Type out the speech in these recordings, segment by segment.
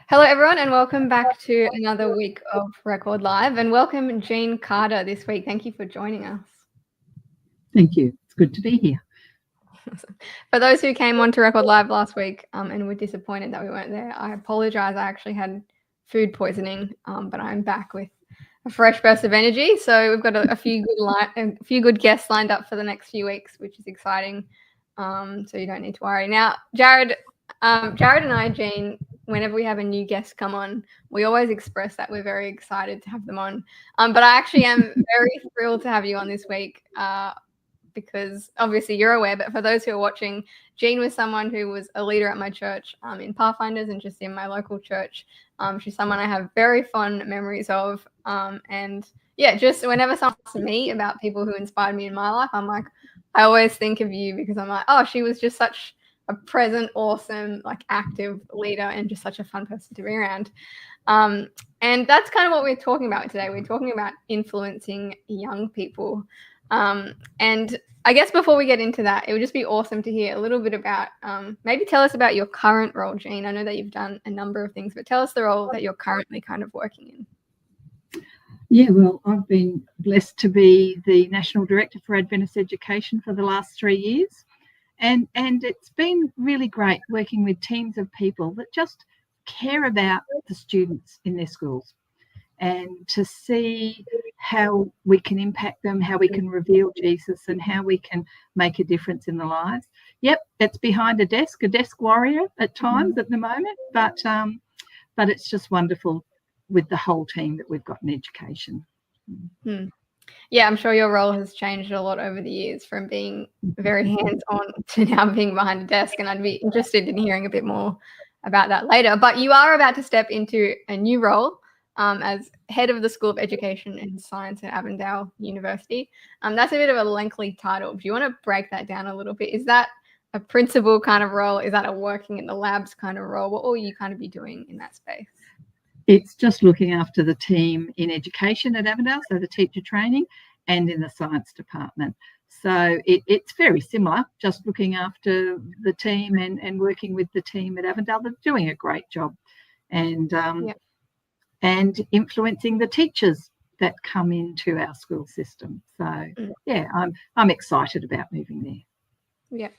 Hello, everyone, and welcome back to another week of Record Live. And welcome, Jean Carter, this week. Thank you for joining us. Thank you. It's good to be here. For those who came on to Record Live last week and were disappointed that we weren't there, I apologise. I actually had food poisoning, but I'm back with a fresh burst of energy. So we've got a few good guests lined up for the next few weeks, which is exciting. So you don't need to worry. Now, Jared and I, Jean, whenever we have a new guest come on, we always express that we're very excited to have them on. But I actually am very thrilled to have you on this week because obviously you're aware, but for those who are watching, Jean was someone who was a leader at my church in Pathfinders and just in my local church. She's someone I have very fond memories of. And yeah, just whenever someone asks me about people who inspired me in my life, I'm like, I always think of you because I'm like, oh, she was just such a present, awesome, like active leader and just such a fun person to be around. And that's kind of what we're talking about today. We're talking about influencing young people. And I guess before we get into that, it would just be awesome to hear a little bit about, maybe tell us about your current role, Jean. I know that you've done a number of things, but tell us the role that you're currently kind of working in. Yeah, well, I've been blessed to be the National Director for Adventist Education for the last 3 years. And it's been really great working with teams of people that just care about the students in their schools and to see how we can impact them, how we can reveal Jesus and how we can make a difference in their lives. Yep, it's behind a desk warrior at times at the moment, but it's just wonderful with the whole team that we've got in education. Yeah, I'm sure your role has changed a lot over the years from being very hands-on to now being behind a desk, and I'd be interested in hearing a bit more about that later. But you are about to step into a new role as head of the School of Education and Science at Avondale University. That's a bit of a lengthy title. Do you want to break that down a little bit? Is that a principal kind of role? Is that a working in the labs kind of role? What will you kind of be doing in that space? It's just looking after the team in education at Avondale, so the teacher training, and in the science department. So it's very similar, just looking after the team and working with the team at Avondale. They're doing a great job and influencing the teachers that come into our school system. So, yeah, I'm excited about moving there. Yeah,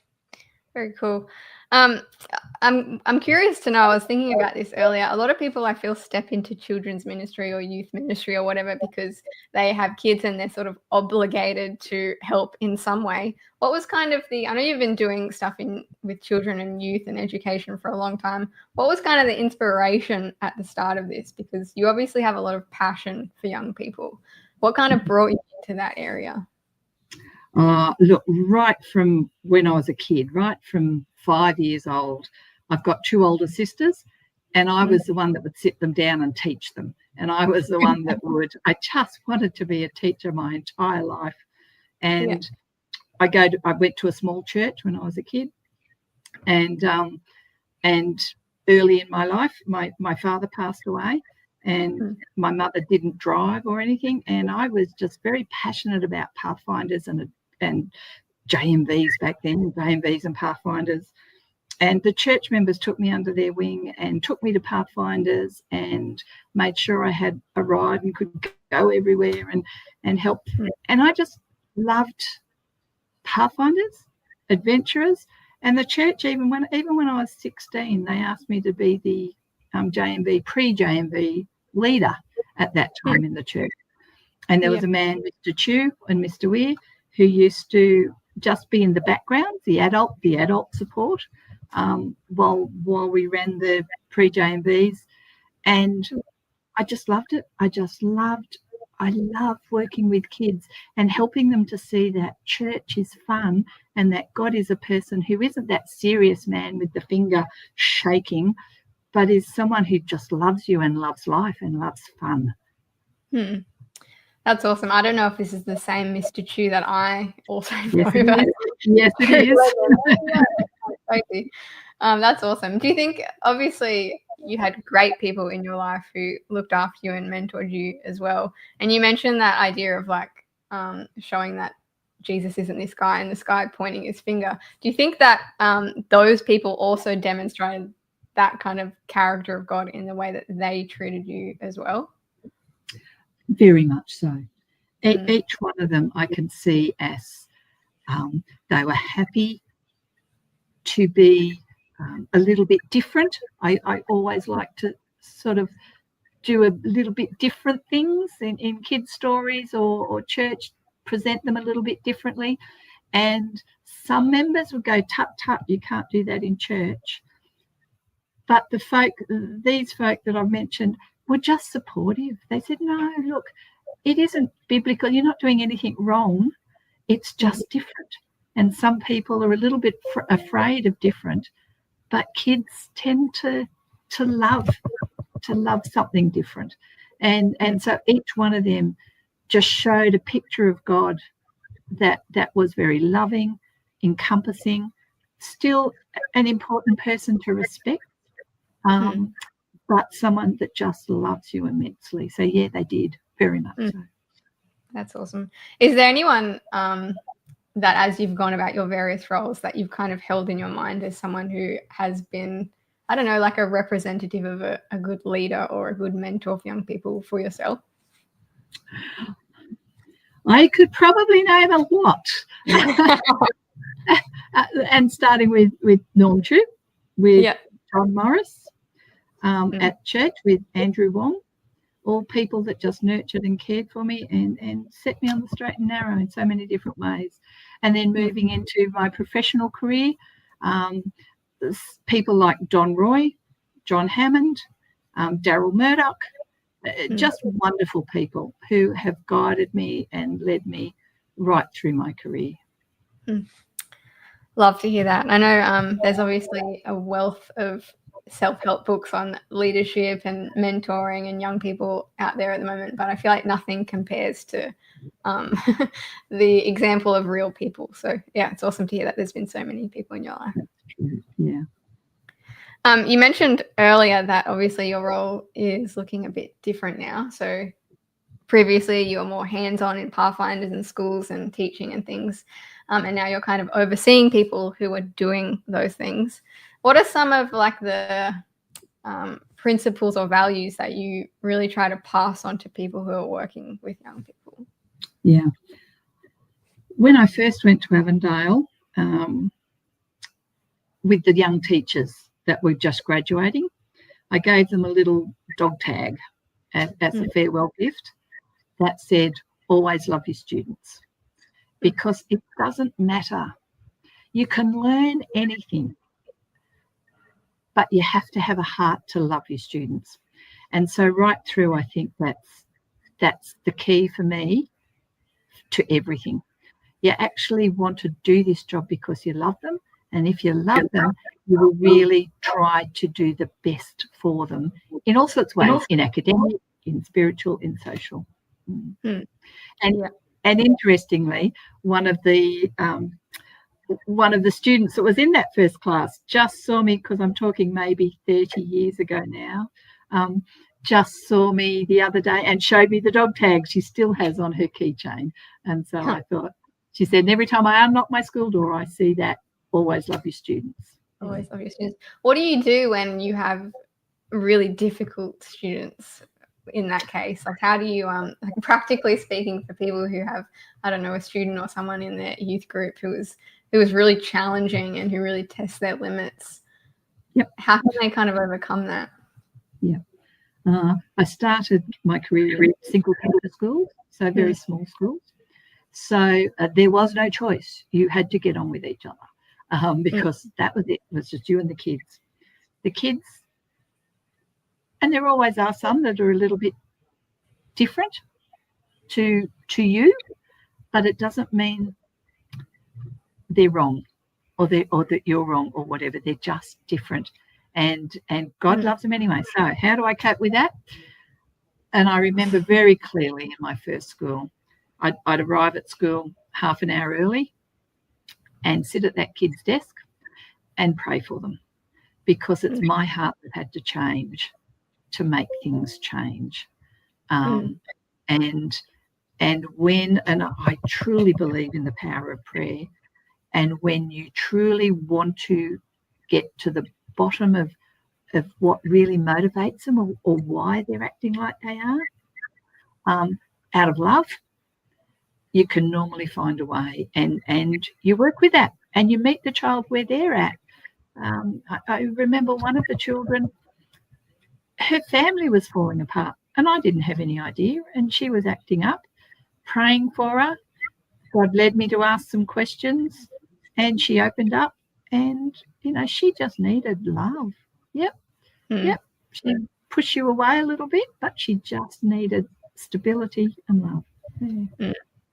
very cool. I'm curious to know, I was thinking about this earlier, a lot of people I feel step into children's ministry or youth ministry or whatever because they have kids and they're sort of obligated to help in some way. What was kind of I know you've been doing stuff with children and youth and education for a long time. What was kind of the inspiration at the start of this? Because you obviously have a lot of passion for young people. What kind of brought you into that area? Look, right from when I was a kid, right from 5 years old, I've got 2 older sisters, and I was the one that would sit them down and teach them. And I was the one that I just wanted to be a teacher my entire life. And I went to a small church when I was a kid, and early in my life, my father passed away. And my mother didn't drive or anything, and I was just very passionate about Pathfinders and JMVs back then, JMVs and Pathfinders. And the church members took me under their wing and took me to Pathfinders and made sure I had a ride and could go everywhere and help. And I just loved Pathfinders, adventurers, and the church. Even when I was 16, they asked me to be the pre-JMV leader at that time in the church. And there was a man, Mr. Chew and Mr. Weir, who used to just be in the background, the adult support, while we ran the pre-JMVs. And I just loved it. I love working with kids and helping them to see that church is fun and that God is a person who isn't that serious man with the finger shaking, but is someone who just loves you and loves life and loves fun. That's awesome. I don't know if this is the same Mr. Chew that I also know about. Yes, it is. That's awesome. Do you think, obviously, you had great people in your life who looked after you and mentored you as well? And you mentioned that idea of showing that Jesus isn't this guy in the sky pointing his finger. Do you think that those people also demonstrated that kind of character of God in the way that they treated you as well? Very much so. Each one of them I can see as they were happy to be a little bit different. I always like to sort of do a little bit different things in kids' stories or church, present them a little bit differently. And some members would go, tut, tut, you can't do that in church. But these folk that I've mentioned were just supportive. They said, no, look, it isn't biblical. You're not doing anything wrong. It's just different. And some people are a little bit afraid of different, but kids tend to love something different. And so each one of them just showed a picture of God that was very loving, encompassing, still an important person to respect, but someone that just loves you immensely. So, yeah, they did, very much so. That's awesome. Is there anyone that, as you've gone about your various roles, that you've kind of held in your mind as someone who has been, I don't know, like a representative of a good leader or a good mentor for young people for yourself? I could probably name a lot. And starting with Norm Chu, with John Morris, at church with Andrew Wong, all people that just nurtured and cared for me and set me on the straight and narrow in so many different ways. And then moving into my professional career, people like Don Roy, John Hammond, Daryl Murdoch, just wonderful people who have guided me and led me right through my career. Love to hear that. I know there's obviously a wealth of self-help books on leadership and mentoring and young people out there at the moment, but I feel like nothing compares to the example of real people. So yeah, it's awesome to hear that there's been so many people in your life. Yeah. You mentioned earlier that obviously your role is looking a bit different now. So previously you were more hands-on in Pathfinders and schools and teaching and things, and now you're kind of overseeing people who are doing those things. What are some of like the principles or values that you really try to pass on to people who are working with young people? Yeah. When I first went to Avondale with the young teachers that were just graduating, I gave them a little dog tag as a farewell gift that said, always love your students, because it doesn't matter. You can learn anything, but you have to have a heart to love your students. And so right through, I think that's the key for me to everything. You actually want to do this job because you love them. And if you love them, you will really try to do the best for them in all sorts of ways, in academic, in spiritual, in social. And interestingly, one of the students that was in that first class just saw me, because I'm talking maybe 30 years ago now, just saw me the other day and showed me the dog tag she still has on her keychain. And so I thought, she said, every time I unlock my school door, I see that, always love your students. Always love your students. What do you do when you have really difficult students in that case? Like, how do you, like, practically speaking, for people who have, I don't know, a student or someone in their youth group who is really challenging and who really tests their limits? How can they kind of overcome that? I started my career in single campus schools, so very small schools. So there was no choice. You had to get on with each other because that was it. It was just you and the kids. The kids, and there always are some that are a little bit different to you, but it doesn't mean they're wrong or that you're wrong or whatever. They're just different. And God loves them anyway. So how do I cope with that? And I remember very clearly in my first school, I'd arrive at school half an hour early and sit at that kid's desk and pray for them, because it's my heart that had to change to make things change. And I truly believe in the power of prayer. And when you truly want to get to the bottom of what really motivates them or why they're acting like they are, out of love, you can normally find a way, and you work with that, and you meet the child where they're at. I remember one of the children, her family was falling apart, and I didn't have any idea, and she was acting up, praying for her. God led me to ask some questions, and she opened up, and, she just needed love. Yep. She pushed you away a little bit, but she just needed stability and love.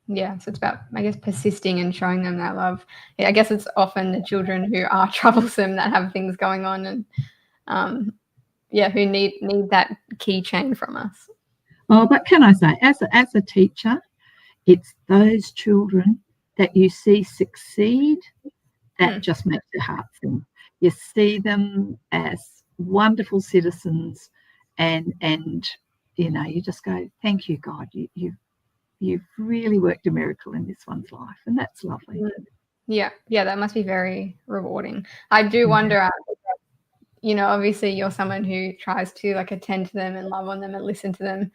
Yeah, so it's about, I guess, persisting and showing them that love. Yeah, I guess it's often the children who are troublesome that have things going on, and who need that key change from us. Oh, but can I say, as a teacher, it's those children that you see succeed that just makes your heart sing. You see them as wonderful citizens, and you just go, thank you, God. You've really worked a miracle in this one's life, and that's lovely. Yeah, that must be very rewarding. I do wonder, obviously you're someone who tries to attend to them and love on them and listen to them.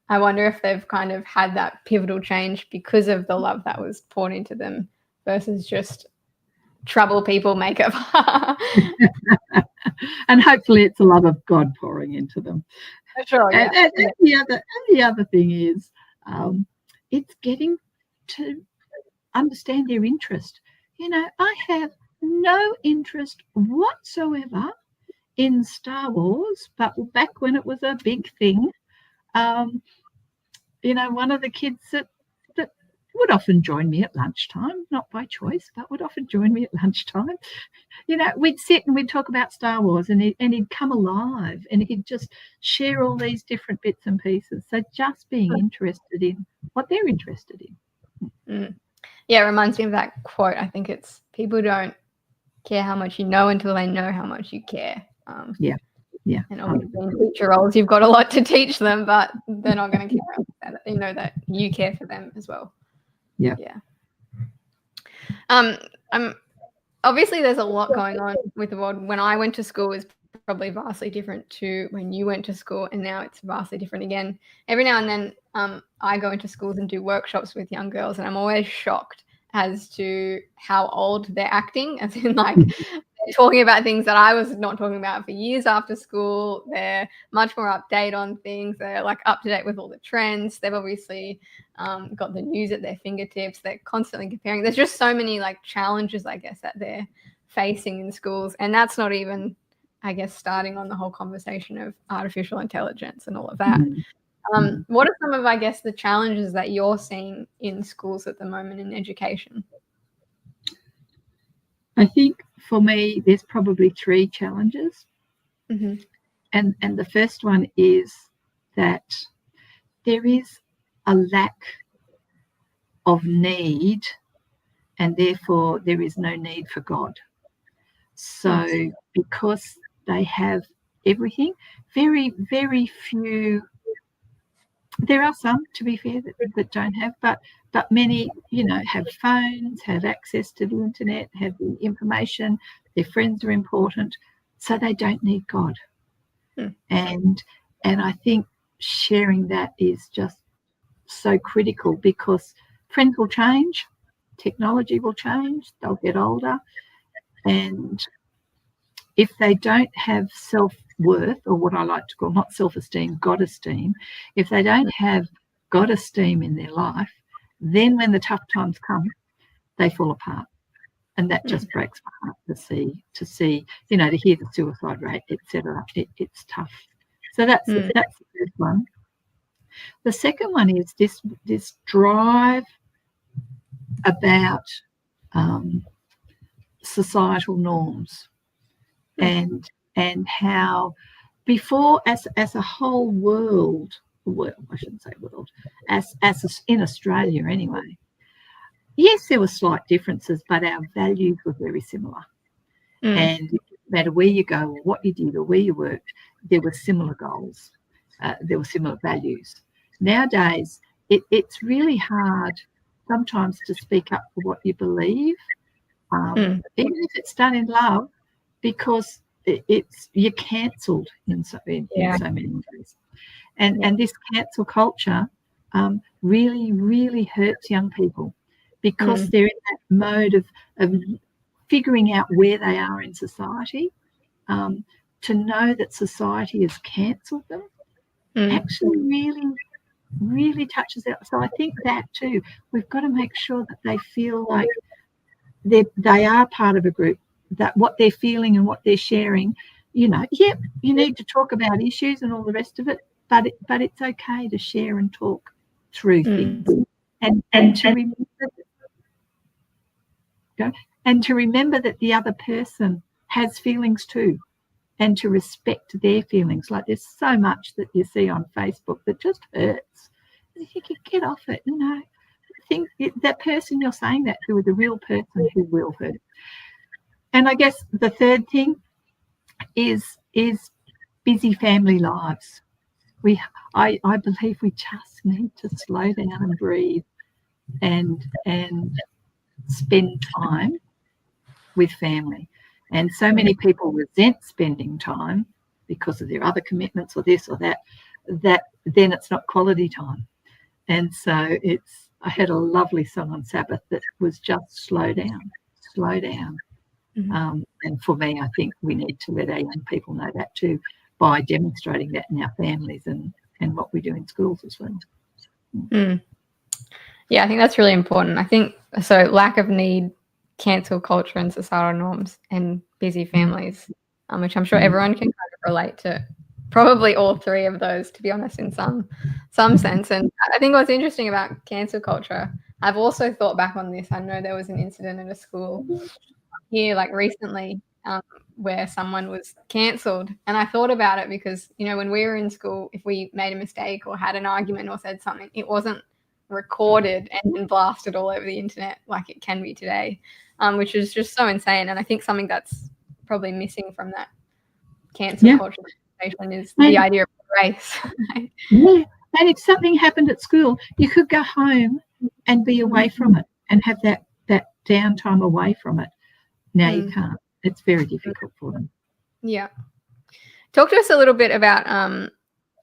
I wonder if they've kind of had that pivotal change because of the love that was poured into them versus just trouble people make it. And hopefully it's the love of God pouring into them. Sure, yeah. And the other thing is, it's getting to understand their interest. I have no interest whatsoever in Star Wars, but back when it was a big thing, one of the kids that would often join me at lunchtime, not by choice, but would often join me at lunchtime. We'd sit and we'd talk about Star Wars, and he'd come alive, and he'd just share all these different bits and pieces. So just being interested in what they're interested in. Yeah, it reminds me of that quote. I think it's, people don't care how much you know until they know how much you care. Yeah. And obviously in teacher roles, you've got a lot to teach them, but they're not going to care that you care for them as well. Yeah. Obviously there's a lot going on with the world. When I went to school, it was probably vastly different to when you went to school, and now it's vastly different again. Every now and then I go into schools and do workshops with young girls, and I'm always shocked as to how old they're acting, as in they're talking about things that I was not talking about for years after school. They're much more update on things. They're up to date with all the trends. They've obviously got the news at their fingertips. They're constantly comparing. There's just so many challenges, I guess, that they're facing in schools. And that's not even, I guess, starting on the whole conversation of artificial intelligence and all of that. What are some of, I guess, the challenges that you're seeing in schools at the moment in education? I think for me, there's probably 3 challenges. And the first one is that there is a lack of need, and therefore there is no need for God. So because they have everything, very, very few. There are some, to be fair, that don't have, but many, have phones, have access to the internet, have the information. Their friends are important, so they don't need God. And I think sharing that is just so critical, because friends will change, technology will change, they'll get older, and if they don't have self-worth, or what I like to call, not self-esteem, God-esteem, if they don't have God-esteem in their life, then when the tough times come, they fall apart. And that just breaks my heart to see, to hear the suicide rate, etc. It's tough. So that's the first one. The second one is this drive about societal norms, and how before, as a whole world, well, I shouldn't say world, as in Australia anyway, yes, there were slight differences, but our values were very similar. And no matter where you go or what you did or where you worked, there were similar goals. There were similar values. Nowadays, it's really hard sometimes to speak up for what you believe, even if it's done in love, because you're cancelled in so many ways. And this cancel culture really, really hurts young people because they're in that mode of figuring out where they are in society. To know that society has cancelled them actually really, really touches out. So I think that too, we've got to make sure that they feel like they are part of a group, that what they're feeling and what they're sharing, you need to talk about issues and all the rest of it, but it's okay to share and talk through things, and to remember that the other person has feelings too, and to respect their feelings. Like, there's so much that you see on Facebook that just hurts. You can get off it, think that person you're saying that to is a real person who will hurt. And I guess the third thing is busy family lives. I believe we just need to slow down and breathe and spend time with family. And so many people resent spending time because of their other commitments or this or that then it's not quality time. And so I had a lovely song on Sabbath that was just slow down. And for me, I think we need to let our young people know that too, by demonstrating that in our families and what we do in schools as well. Yeah, I think that's really important. I think so. Lack of need, cancel culture and societal norms, and busy families, which I'm sure everyone can kind of relate to. Probably all three of those, to be honest, in some sense. And I think what's interesting about cancel culture, I've also thought back on this. I know there was an incident at a school here, like recently, where someone was cancelled, and I thought about it because when we were in school, if we made a mistake or had an argument or said something, it wasn't recorded and then blasted all over the internet like it can be today, which is just so insane. And I think something that's probably missing from that cancel culture is the idea of grace. Yeah, and if something happened at school, you could go home and be away from it and have that downtime away from it. Now you can't. It's very difficult for them. Yeah. Talk to us a little bit about,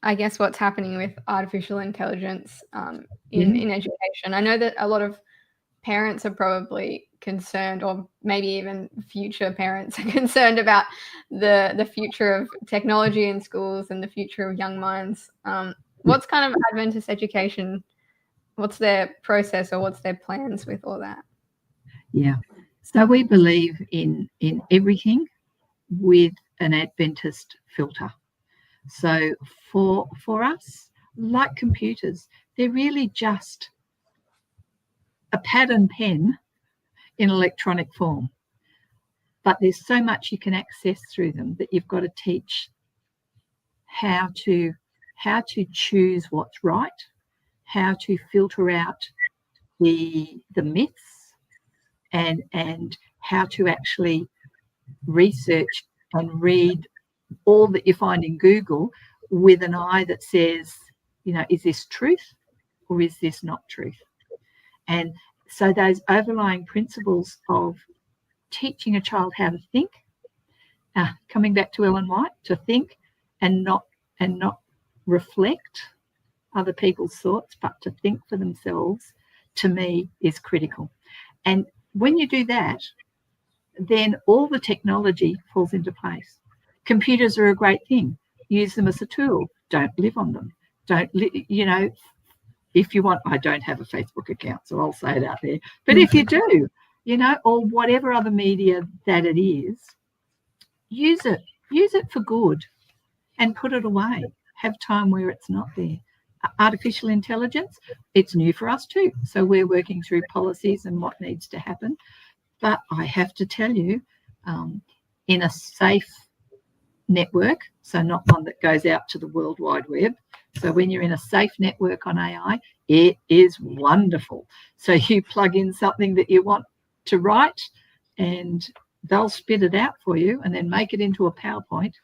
I guess, what's happening with artificial intelligence in education. I know that a lot of parents are probably concerned, or maybe even future parents are concerned about the future of technology in schools and the future of young minds. What's kind of Adventist education? What's their process or what's their plans with all that? Yeah. So we believe in everything with an Adventist filter. So for us, like computers, they're really just a pad and pen in electronic form. But there's so much you can access through them that you've got to teach how to choose what's right, how to filter out the myths, and how to actually research and read all that you find in Google with an eye that says, is this truth or is this not truth? And so those overlying principles of teaching a child how to think, coming back to Ellen White, to think and not reflect other people's thoughts, but to think for themselves, to me is critical. And when you do that, then all the technology falls into place. Computers are a great thing. Use them as a tool. Don't live on them. If you want, I don't have a Facebook account, so I'll say it out there. But if you do, or whatever other media that it is, use it. Use it for good and put it away. Have time where it's not there. Artificial intelligence, it's new for us too. So we're working through policies and what needs to happen. But I have to tell you, in a safe network, so not one that goes out to the World Wide Web. So when you're in a safe network on AI, it is wonderful. So you plug in something that you want to write and they'll spit it out for you and then make it into a PowerPoint.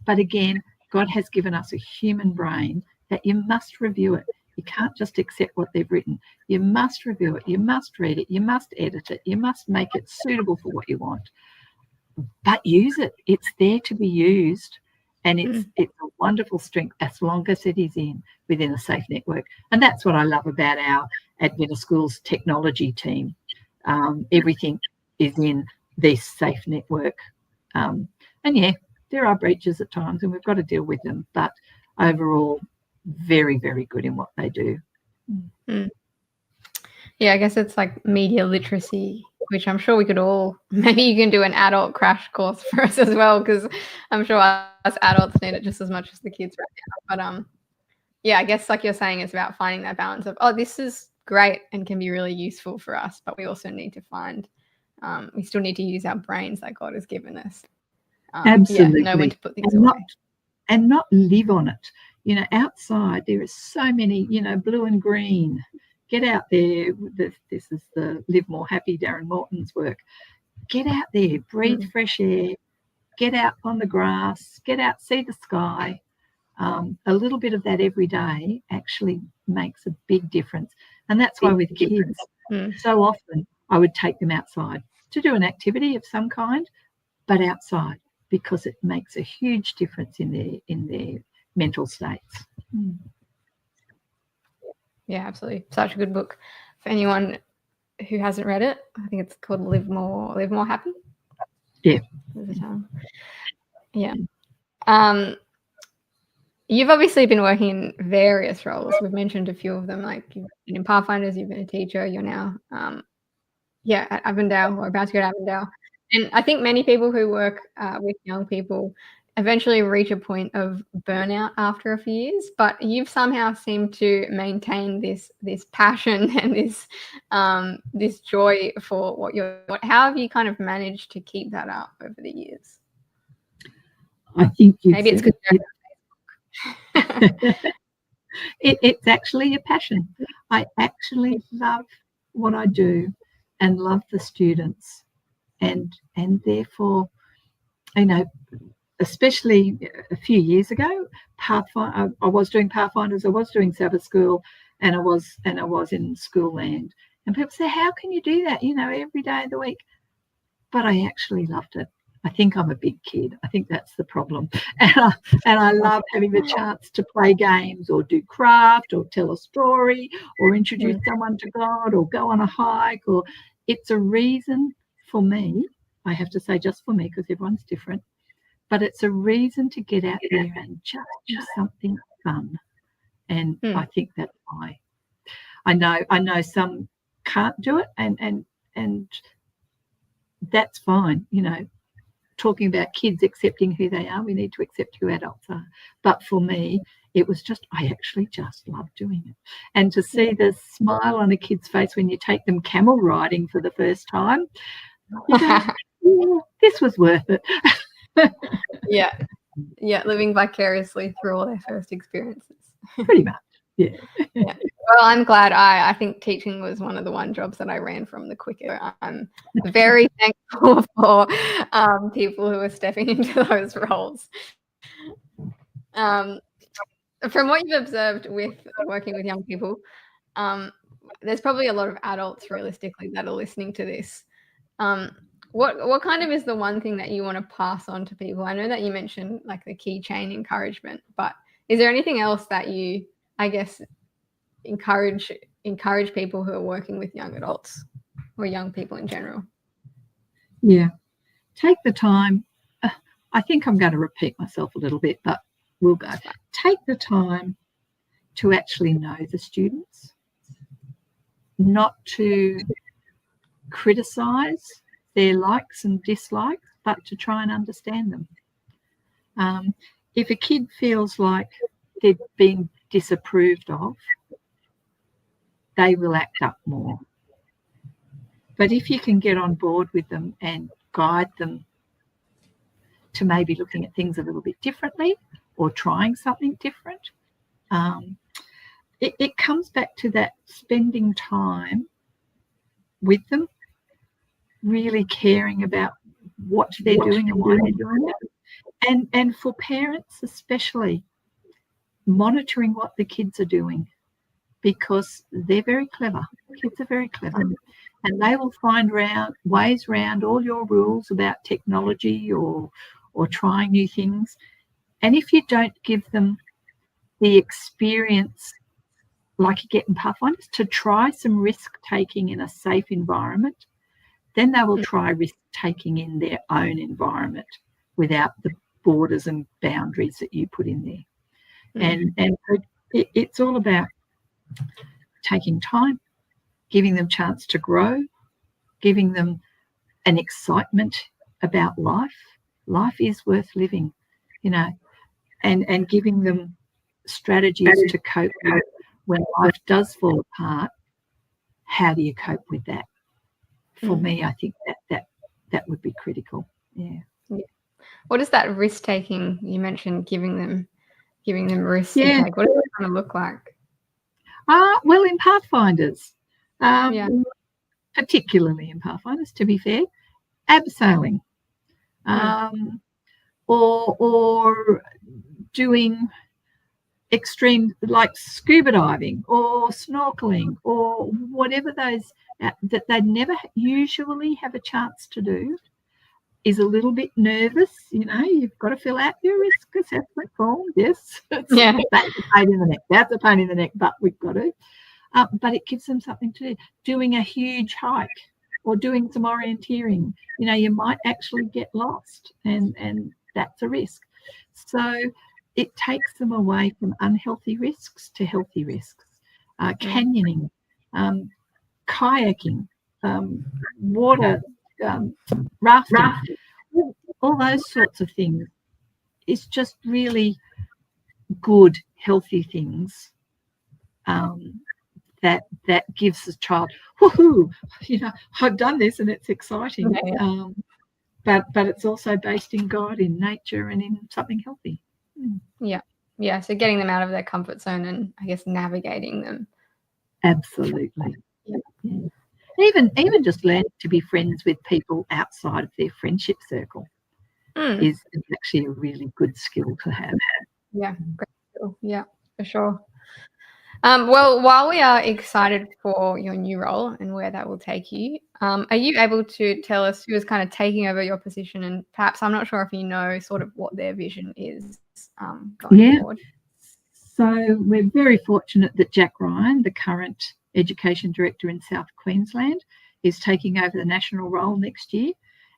But again, God has given us a human brain that you must review it. You can't just accept what they've written. You must review it. You must read it. You must edit it. You must make it suitable for what you want. but use it. It's there to be used, and it's a wonderful strength as long as it is within a safe network. And that's what I love about our Adventist Schools technology team. Everything is in this safe network. And yeah, there are breaches at times, and we've got to deal with them. But overall, very, very good in what they do. Yeah, I guess it's like media literacy, which I'm sure we could all, maybe you can do an adult crash course for us as well, because I'm sure us adults need it just as much as the kids right now. But yeah, I guess like you're saying, it's about finding that balance of, oh, this is great and can be really useful for us, but we also need to find, we still need to use our brains that God has given us. Absolutely. Know when to put things away. And not live on it. You know, outside there are so many, blue and green. Get out there. This is the Live More Happy, Darren Morton's work. Get out there, breathe fresh air, get out on the grass, get out, see the sky. A little bit of that every day actually makes a big difference. And that's why with kids, so often I would take them outside to do an activity of some kind, but outside, because it makes a huge difference in their mental states. Yeah, absolutely. Such a good book. For anyone who hasn't read it, I think it's called Live More Happy. Yeah. Yeah. You've obviously been working in various roles. We've mentioned a few of them, like you've been in Pathfinders, you've been a teacher, you're now at Avondale, or about to go to Avondale. And I think many people who work with young people eventually reach a point of burnout after a few years, but you've somehow seemed to maintain this passion and this joy for what you're. How have you kind of managed to keep that up over the years? I think maybe it's good. It's actually a passion. I actually love what I do and love the students, and therefore, especially a few years ago, Pathfinder, I was doing Pathfinders, I was doing Sabbath school, and I was in school land. And people say, how can you do that, every day of the week? But I actually loved it. I think I'm a big kid. I think that's the problem. And I love having the chance to play games or do craft or tell a story or introduce someone to God or go on a hike. Or it's a reason for me, I have to say just for me because everyone's different, but it's a reason to get out there and just do something fun. And I think that's why. I know some can't do it, and that's fine, talking about kids accepting who they are, we need to accept who adults are. But for me, it was just, I actually just love doing it. And to see the smile on a kid's face when you take them camel riding for the first time, this was worth it. Yeah, living vicariously through all their first experiences. Pretty much, yeah. Well, I'm glad. I think teaching was one of the jobs that I ran from the quickest. I'm very thankful for people who are stepping into those roles. From what you've observed with working with young people, there's probably a lot of adults realistically that are listening to this. What kind of is the one thing that you want to pass on to people? I know that you mentioned like the keychain encouragement, but is there anything else that you, I guess, encourage people who are working with young adults or young people in general? Yeah, take the time. I think I'm going to repeat myself a little bit, but we'll go. Take the time to actually know the students, not to criticise their likes and dislikes, but to try and understand them. If a kid feels like they're being disapproved of, they will act up more. But if you can get on board with them and guide them to maybe looking at things a little bit differently or trying something different, it comes back to that spending time with them, really caring about what they're doing and why they're doing it. And for parents especially, monitoring what the kids are doing. because they're very clever. Kids are very clever. And they will find ways around all your rules about technology or trying new things. And if you don't give them the experience like you get in Pathfinders to try some risk-taking in a safe environment, then they will try risk-taking in their own environment without the borders and boundaries that you put in there. And so it's all about taking time, giving them chance to grow, giving them an excitement about life. Life is worth living, and giving them strategies to cope with when life does fall apart. How do you cope with that? For me, I think that would be critical. Yeah. What is that risk taking? You mentioned giving them risks to take. What does it kind of look like? Well, in Pathfinders, particularly in Pathfinders, to be fair, abseiling, or doing extreme, like scuba diving or snorkeling or whatever those that they never usually have a chance to do, is a little bit nervous. You've got to fill out your risk assessment form. Yes, that's a pain in the neck. That's a pain in the neck, but we've got to. But it gives them something to do. Doing a huge hike or doing some orienteering, you might actually get lost, and that's a risk. So it takes them away from unhealthy risks to healthy risks. Canyoning, kayaking, water, rafting, all those sorts of things. It's just really good, healthy things that gives the child, woohoo, I've done this and it's exciting. But it's also based in God, in nature, and in something healthy. Yeah. So getting them out of their comfort zone and, I guess, navigating them. Absolutely. Yeah. Even just learning to be friends with people outside of their friendship circle is actually a really good skill to have. Yeah, great skill. Yeah, for sure. Well, while we are excited for your new role and where that will take you, are you able to tell us who is kind of taking over your position? And perhaps, I'm not sure if you know sort of what their vision is going forward. So we're very fortunate that Jack Ryan, the current Education Director in South Queensland, is taking over the national role next year.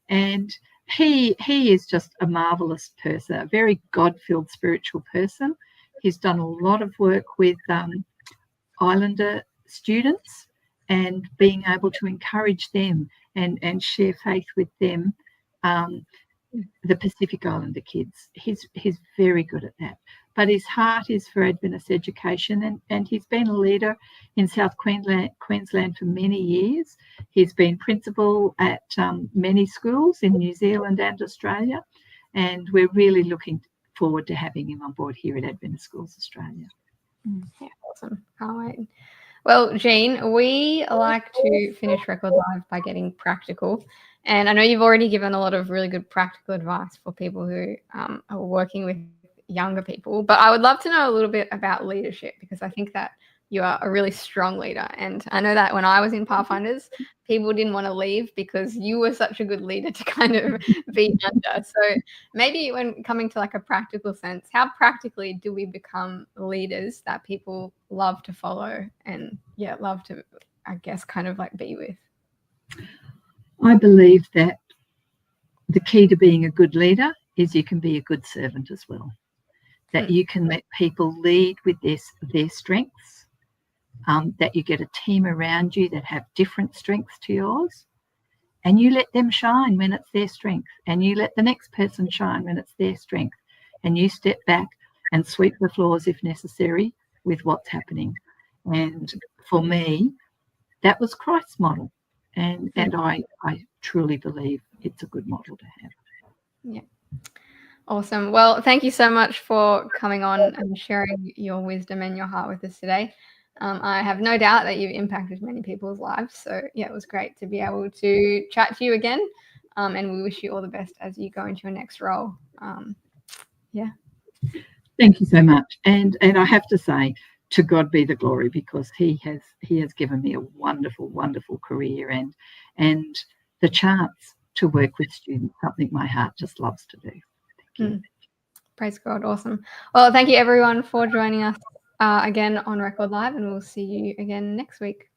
And he is just a marvellous person, a very God-filled spiritual person. He's done a lot of work with Islander students and being able to encourage them and share faith with them, the Pacific Islander kids. He's very good at that. But his heart is for Adventist education, and he's been a leader in South Queensland for many years. He's been principal at many schools in New Zealand and Australia, and we're really looking forward to having him on board here at Adventist Schools Australia. Yeah, awesome. Can't wait. Well, Jean, we like to finish Record Live by getting practical. And I know you've already given a lot of really good practical advice for people who are working with younger people, but I would love to know a little bit about leadership, because I think that you are a really strong leader. And I know that when I was in Pathfinders, people didn't want to leave because you were such a good leader to kind of be under. So maybe when coming to like a practical sense, how practically do we become leaders that people love to follow and love to, I guess, kind of like be with? I believe that the key to being a good leader is you can be a good servant as well. That you can let people lead with their strengths, that you get a team around you that have different strengths to yours, and you let them shine when it's their strength, and you let the next person shine when it's their strength, and you step back and sweep the floors if necessary with what's happening. And for me, that was Christ's model, and I truly believe it's a good model to have. Yeah. Awesome. Well, thank you so much for coming on and sharing your wisdom and your heart with us today. I have no doubt that you've impacted many people's lives. So, it was great to be able to chat to you again. And we wish you all the best as you go into your next role. Thank you so much. And I have to say, to God be the glory, because he has given me a wonderful, wonderful career and the chance to work with students, something my heart just loves to do. Thank you. Praise God. Awesome. Well, thank you everyone for joining us again on Record Live, and we'll see you again next week.